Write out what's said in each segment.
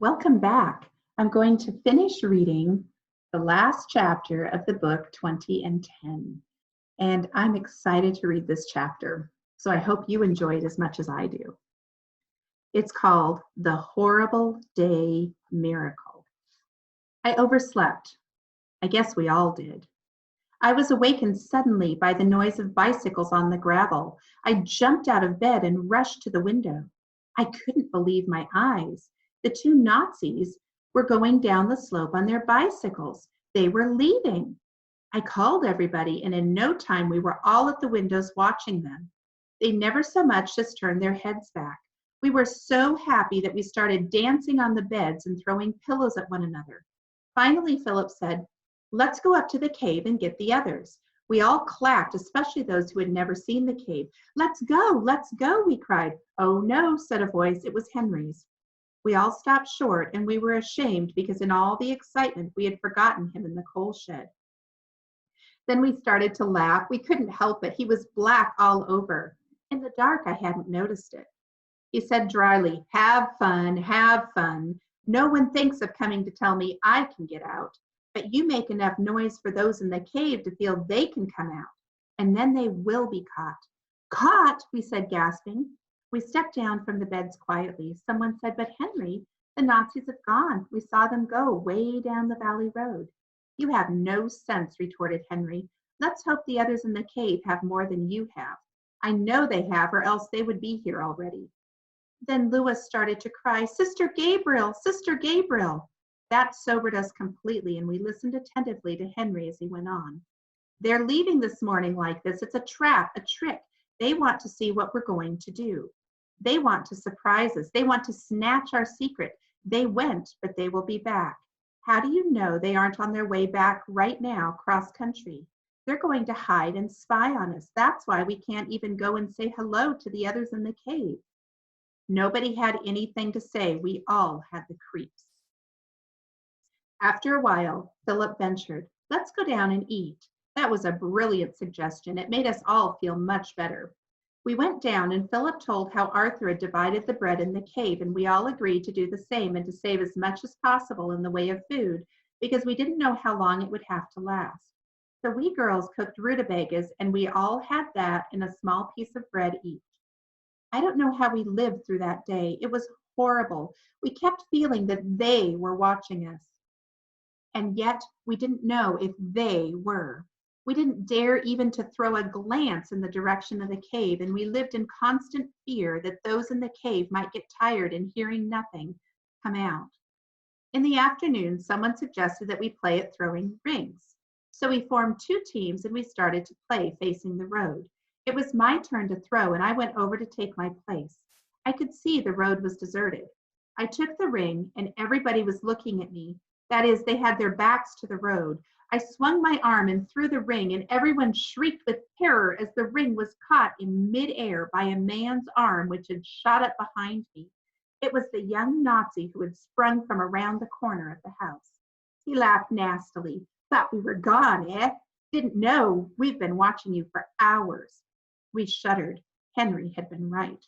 Welcome back. I'm going to finish reading the last chapter of the book 20 and 10. And I'm excited to read this chapter. So I hope you enjoy it as much as I do. It's called The Horrible Day Miracle. I overslept. I guess we all did. I was awakened suddenly by the noise of bicycles on the gravel. I jumped out of bed and rushed to the window. I couldn't believe my eyes. The two Nazis were going down the slope on their bicycles. They were leaving. I called everybody, and in no time we were all at the windows watching them. They never so much as turned their heads back. We were so happy that we started dancing on the beds and throwing pillows at one another. Finally, Philip said, "Let's go up to the cave and get the others." We all clapped, especially those who had never seen the cave. Let's go, we cried. "Oh no," said a voice. It was Henry's. We all stopped short, and we were ashamed because in all the excitement we had forgotten him in the coal shed. Then we started to laugh. We couldn't help it. He was black all over. In the dark, I hadn't noticed it. He said dryly, have fun, have fun. No one thinks of coming to tell me I can get out. But you make enough noise for those in the cave to feel they can come out, and then they will be caught." "Caught?" we said, gasping. We stepped down from the beds quietly. Someone said, "But Henry, the Nazis have gone. We saw them go way down the valley road." "You have no sense," retorted Henry. "Let's hope the others in the cave have more than you have. I know they have, or else they would be here already." Then Louis started to cry, "Sister Gabriel, Sister Gabriel." That sobered us completely, and we listened attentively to Henry as he went on. "They're leaving this morning like this. It's a trap, a trick. They want to see what we're going to do. They want to surprise us. They want to snatch our secret. They went, but they will be back. How do you know they aren't on their way back right now, cross country? They're going to hide and spy on us. That's why we can't even go and say hello to the others in the cave." Nobody had anything to say. We all had the creeps. After a while, Philip ventured, "Let's go down and eat." That was a brilliant suggestion. It made us all feel much better. We went down, and Philip told how Arthur had divided the bread in the cave, and we all agreed to do the same and to save as much as possible in the way of food, because we didn't know how long it would have to last. So we girls cooked rutabagas, and we all had that and a small piece of bread each. I don't know how we lived through that day. It was horrible. We kept feeling that they were watching us. And yet we didn't know if they were. We didn't dare even to throw a glance in the direction of the cave, and we lived in constant fear that those in the cave might get tired and hearing nothing, come out. In the afternoon, someone suggested that we play at throwing rings. So we formed two teams and we started to play facing the road. It was my turn to throw, and I went over to take my place. I could see the road was deserted. I took the ring, and everybody was looking at me. That is, they had their backs to the road. I swung my arm and threw the ring, and everyone shrieked with terror as the ring was caught in midair by a man's arm which had shot up behind me. It was the young Nazi who had sprung from around the corner of the house. He laughed nastily. "Thought we were gone, eh? Didn't know. We've been watching you for hours." We shuddered. Henry had been right.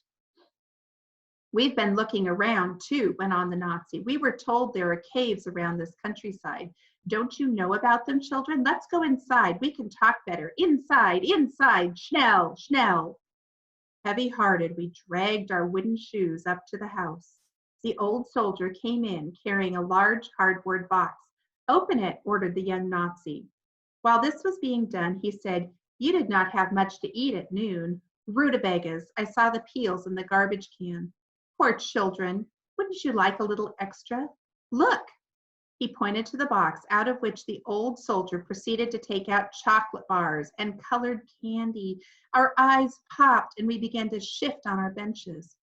"We've been looking around too," went on the Nazi. "We were told there are caves around this countryside. Don't you know about them, children? Let's go inside. We can talk better. Inside, inside, schnell, schnell." Heavy-hearted, we dragged our wooden shoes up to the house. The old soldier came in carrying a large cardboard box. "Open it," ordered the young Nazi. While this was being done, he said, "You did not have much to eat at noon. Rutabagas. I saw the peels in the garbage can. Poor children. Wouldn't you like a little extra? Look." He pointed to the box, out of which the old soldier proceeded to take out chocolate bars and colored candy. Our eyes popped, and we began to shift on our benches.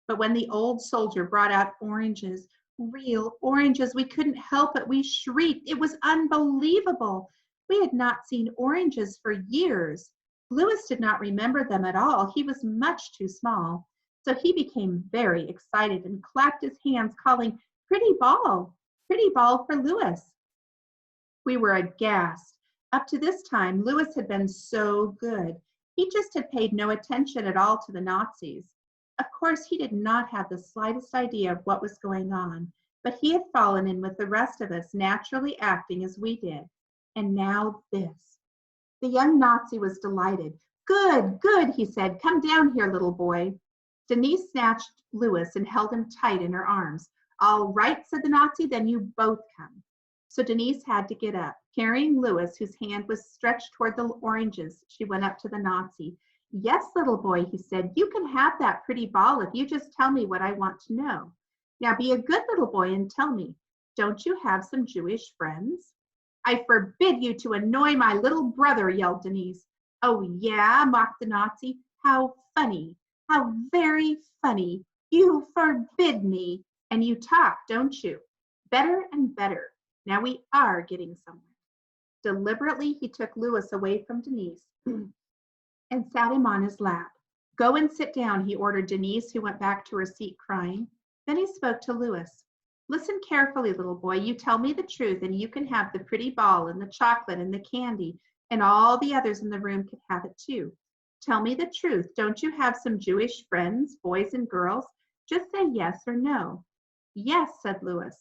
But when the old soldier brought out oranges, real oranges, we couldn't help it. We shrieked. It was unbelievable. We had not seen oranges for years. Louis did not remember them at all. He was much too small. So he became very excited and clapped his hands, calling, pretty ball for Louis." We were aghast. Up to this time, Louis had been so good. He just had paid no attention at all to the Nazis. Of course, he did not have the slightest idea of what was going on. But he had fallen in with the rest of us, naturally acting as we did. And now this. The young Nazi was delighted. Good, good, he said. Come down here, little boy. Denise snatched Louis and held him tight in her arms. All right, said the Nazi, then you both come. So Denise had to get up. Carrying Louis, whose hand was stretched toward the oranges, she went up to the Nazi. Yes, little boy, he said, you can have that pretty ball if you just tell me what I want to know. Now be a good little boy and tell me, don't you have some Jewish friends? I forbid you to annoy my little brother, yelled Denise. Oh, yeah, mocked the Nazi. How funny. How very funny. You forbid me. And you talk, don't you? Better and better. Now we are getting somewhere. Deliberately, he took Louis away from Denise and sat him on his lap. Go and sit down, he ordered Denise, who went back to her seat crying. Then he spoke to Louis. Listen carefully, little boy. You tell me the truth, and you can have the pretty ball and the chocolate and the candy, and all the others in the room can have it too. Tell me the truth. Don't you have some Jewish friends, boys and girls? Just say yes or no. Yes, said Louis.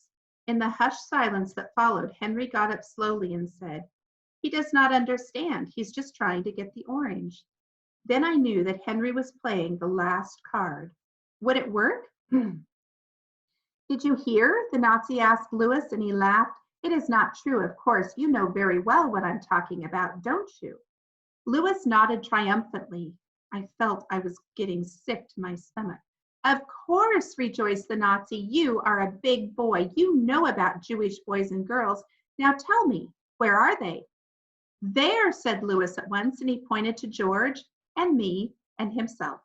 In the hushed silence that followed, Henry got up slowly and said, he does not understand. He's just trying to get the orange. Then I knew that Henry was playing the last card. Would it work? Did you hear? The Nazi asked Louis, and he laughed. It is not true, of course. You know very well what I'm talking about, don't you? Louis nodded triumphantly. I felt I was getting sick to my stomach. Of course, rejoiced the Nazi. You are a big boy. You know about Jewish boys and girls. Now tell me, where are they? There, said Louis at once, and he pointed to George and me and himself.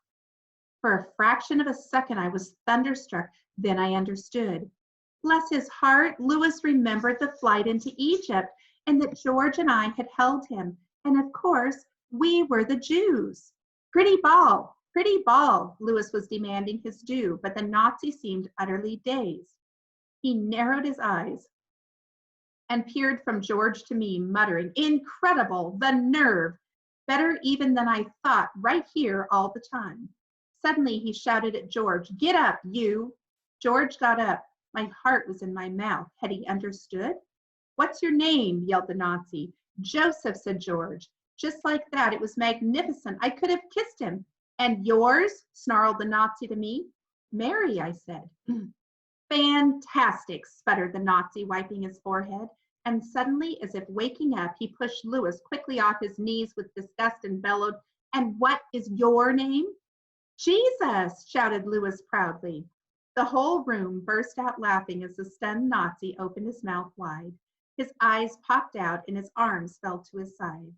For a fraction of a second, I was thunderstruck. Then I understood. Bless his heart, Louis remembered the flight into Egypt and that George and I had held him. And of course, we were the Jews. Pretty ball, Louis was demanding his due, but the Nazi seemed utterly dazed. He narrowed his eyes and peered from George to me, muttering, incredible, the nerve, better even than I thought, right here all the time. Suddenly he shouted at George, get up, you. George got up. My heart was in my mouth. Had he understood? What's your name? Yelled the Nazi. Joseph, said George. Just like that. It was magnificent. I could have kissed him. And yours? Snarled the Nazi to me. Mary, I said. Fantastic, sputtered the Nazi, wiping his forehead. And suddenly, as if waking up, he pushed Louis quickly off his knees with disgust and bellowed, and what is your name? Jesus, shouted Louis proudly. The whole room burst out laughing as the stunned Nazi opened his mouth wide. His eyes popped out and his arms fell to his sides.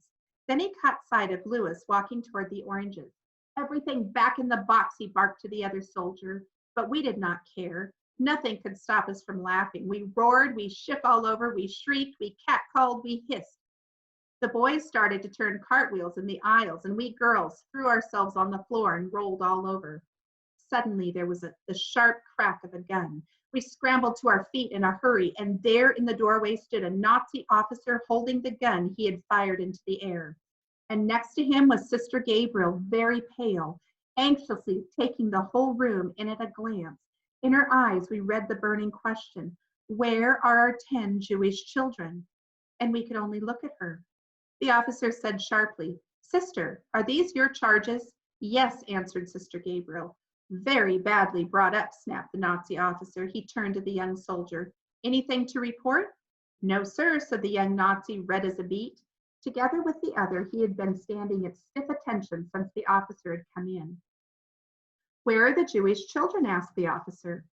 Then he caught sight of Louis walking toward the oranges. Everything back in the box, he barked to the other soldier, but we did not care. Nothing could stop us from laughing. We roared, we shook all over, we shrieked, we catcalled, we hissed. The boys started to turn cartwheels in the aisles, and we girls threw ourselves on the floor and rolled all over. Suddenly, there was the sharp crack of a gun. We scrambled to our feet in a hurry, and there in the doorway stood a Nazi officer holding the gun he had fired into the air. And next to him was Sister Gabriel, very pale, anxiously taking the whole room in at a glance. In her eyes, we read the burning question, where are our 10 Jewish children? And we could only look at her. The officer said sharply, Sister, are these your charges? Yes, answered Sister Gabriel. Very badly brought up, snapped the Nazi officer. He turned to the young soldier. Anything to report? No, sir, said the young Nazi, red as a beet. Together with the other, he had been standing at stiff attention since the officer had come in. Where are the Jewish children? Asked the officer.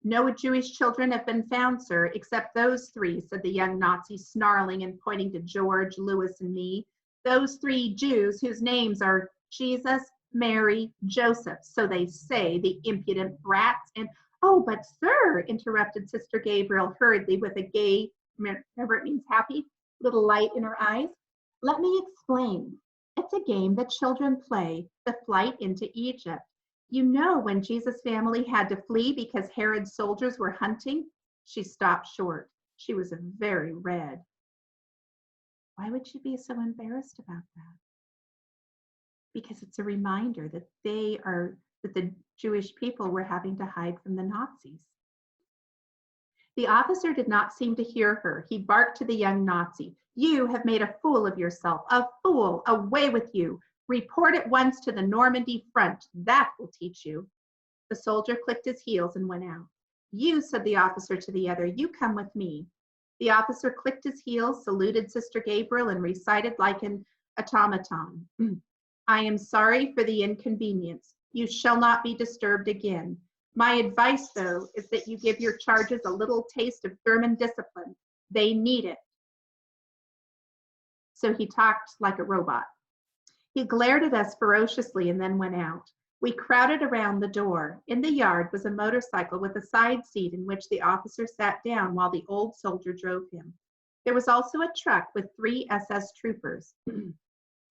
No Jewish children have been found, sir, except those 3, said the young Nazi, snarling and pointing to George, Louis, and me. Those 3 Jews whose names are Jesus, Mary, Joseph, so they say, the impudent brats. And, oh, but sir, interrupted Sister Gabriel hurriedly with a gay, whatever it means, happy, little light in her eyes. Let me explain. It's a game that children play, the flight into Egypt. You know, when Jesus' family had to flee because Herod's soldiers were hunting, she stopped short. She was very red. Why would she be so embarrassed about that? Because it's a reminder that that the Jewish people were having to hide from the Nazis. The officer did not seem to hear her. He barked to the young Nazi. You have made a fool of yourself. A fool. Away with you. Report at once to the Normandy front. That will teach you. The soldier clicked his heels and went out. You, said the officer to the other, you come with me. The officer clicked his heels, saluted Sister Gabriel, and recited like an automaton. I am sorry for the inconvenience. You shall not be disturbed again. My advice, though, is that you give your charges a little taste of German discipline. They need it. So he talked like a robot. He glared at us ferociously and then went out. We crowded around the door. In the yard was a motorcycle with a side seat in which the officer sat down while the old soldier drove him. There was also a truck with 3 SS troopers.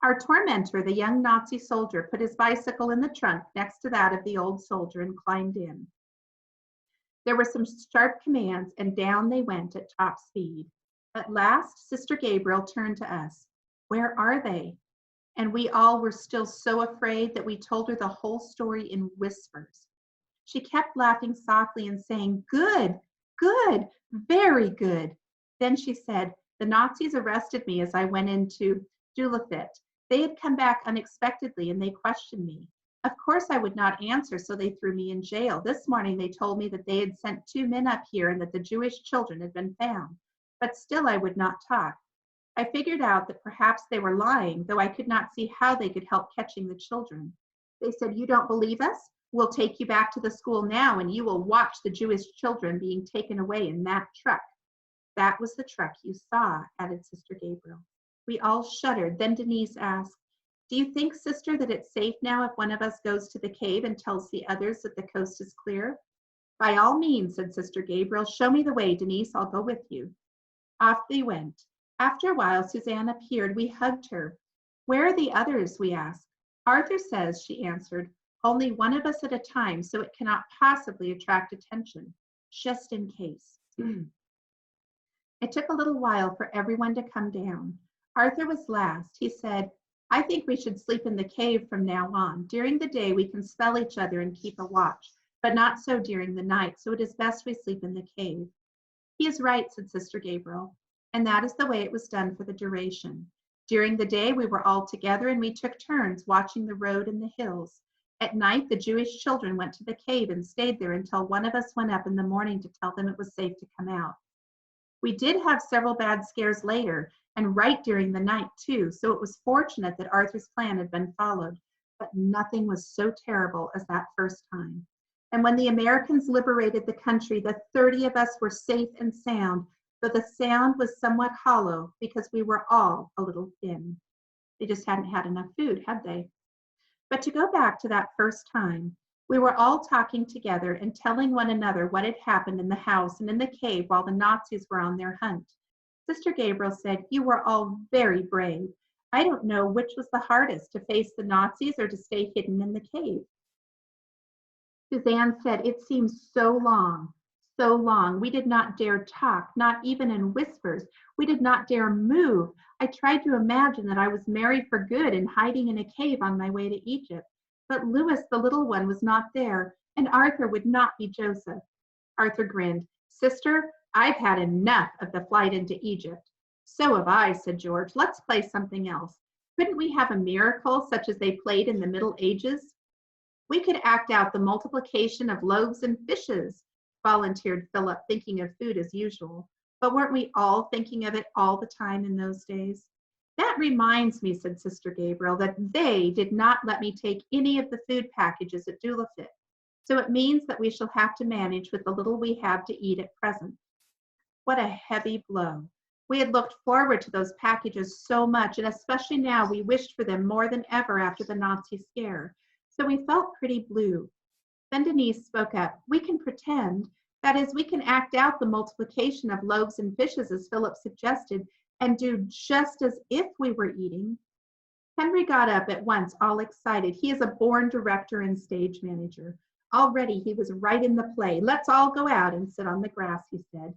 Our tormentor, the young Nazi soldier, put his bicycle in the trunk next to that of the old soldier and climbed in. There were some sharp commands, and down they went at top speed. At last, Sister Gabriel turned to us. Where are they? And we all were still so afraid that we told her the whole story in whispers. She kept laughing softly and saying, good, good, very good. Then she said, the Nazis arrested me as I went into Dulafit. They had come back unexpectedly and they questioned me. Of course I would not answer, so they threw me in jail. This morning they told me that they had sent 2 men up here and that the Jewish children had been found. But still I would not talk. I figured out that perhaps they were lying, though I could not see how they could help catching the children. They said, you don't believe us? We'll take you back to the school now and you will watch the Jewish children being taken away in that truck. That was the truck you saw, added Sister Gabriel. We all shuddered. Then Denise asked, do you think, Sister, that it's safe now if one of us goes to the cave and tells the others that the coast is clear? By all means, said Sister Gabriel. Show me the way, Denise. I'll go with you. Off they went. After a while, Suzanne appeared. We hugged her. Where are the others? We asked. Arthur says, she answered, only one of us at a time, so it cannot possibly attract attention, just in case. It took a little while for everyone to come down. Arthur was last. He said, I think we should sleep in the cave from now on. During the day, we can spell each other and keep a watch, but not so during the night, so it is best we sleep in the cave. He is right, said Sister Gabriel. And that is the way it was done for the duration. During the day, we were all together and we took turns watching the road and the hills. At night, the Jewish children went to the cave and stayed there until one of us went up in the morning to tell them it was safe to come out. We did have several bad scares later, and right during the night too, so it was fortunate that Arthur's plan had been followed, but nothing was so terrible as that first time. And when the Americans liberated the country, the 30 of us were safe and sound, though the sound was somewhat hollow because we were all a little thin. They just hadn't had enough food, had they? But to go back to that first time, we were all talking together and telling one another what had happened in the house and in the cave while the Nazis were on their hunt. Sister Gabriel said, you were all very brave. I don't know which was the hardest, to face the Nazis or to stay hidden in the cave. Suzanne said, it seems so long. So long. We did not dare talk, not even in whispers. We did not dare move. I tried to imagine that I was married for good and hiding in a cave on my way to Egypt. But Louis, the little one, was not there, and Arthur would not be Joseph. Arthur grinned. Sister, I've had enough of the flight into Egypt. So have I, said George. Let's play something else. Couldn't we have a miracle such as they played in the Middle Ages? We could act out the multiplication of loaves and fishes, volunteered Philip, thinking of food as usual. But weren't we all thinking of it all the time in those days? That reminds me, said Sister Gabriel, that they did not let me take any of the food packages at Dulafit. So it means that we shall have to manage with the little we have to eat at present. What a heavy blow. We had looked forward to those packages so much, and especially now we wished for them more than ever after the Nazi scare. So we felt pretty blue. Then Denise spoke up. We can pretend, that is, we can act out the multiplication of loaves and fishes as Philip suggested, and do just as if we were eating. Henry got up at once, all excited. He is a born director and stage manager. Already he was right in the play. Let's all go out and sit on the grass, he said.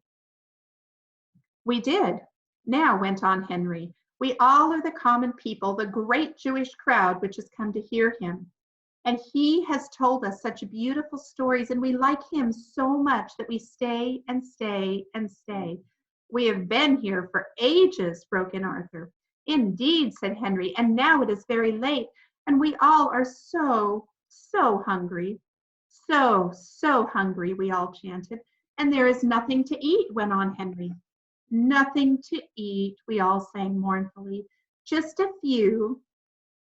We did. Now, went on Henry, we all are the common people, the great Jewish crowd which has come to hear him. And he has told us such beautiful stories, and we like him so much that we stay and stay and stay. We have been here for ages, broke in Arthur. Indeed, said Henry, and now it is very late, and we all are so hungry. So hungry, we all chanted. And there is nothing to eat, went on Henry. Nothing to eat, we all sang mournfully. Just a few,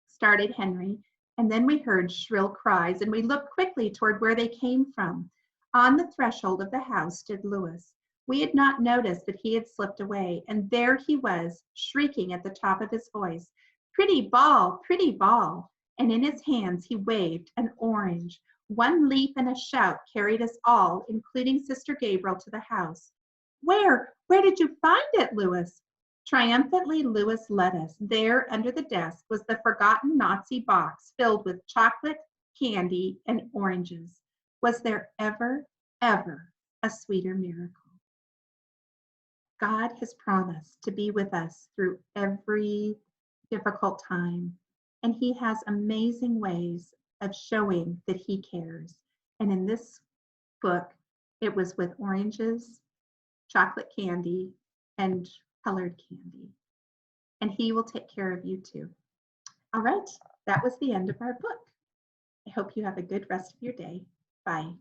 started Henry, and then we heard shrill cries, and we looked quickly toward where they came from. On the threshold of the house stood Louis. We had not noticed that he had slipped away, and there he was, shrieking at the top of his voice, pretty ball, and in his hands he waved an orange. One leap and a shout carried us all, including Sister Gabriel, to the house. Where did you find it, Louis? Triumphantly, Louis led us. There, under the desk, was the forgotten Nazi box filled with chocolate, candy, and oranges. Was there ever a sweeter miracle? God has promised to be with us through every difficult time, and he has amazing ways of showing that he cares. And in this book, it was with oranges, chocolate candy, and colored candy. And he will take care of you too. All right, that was the end of our book. I hope you have a good rest of your day. Bye.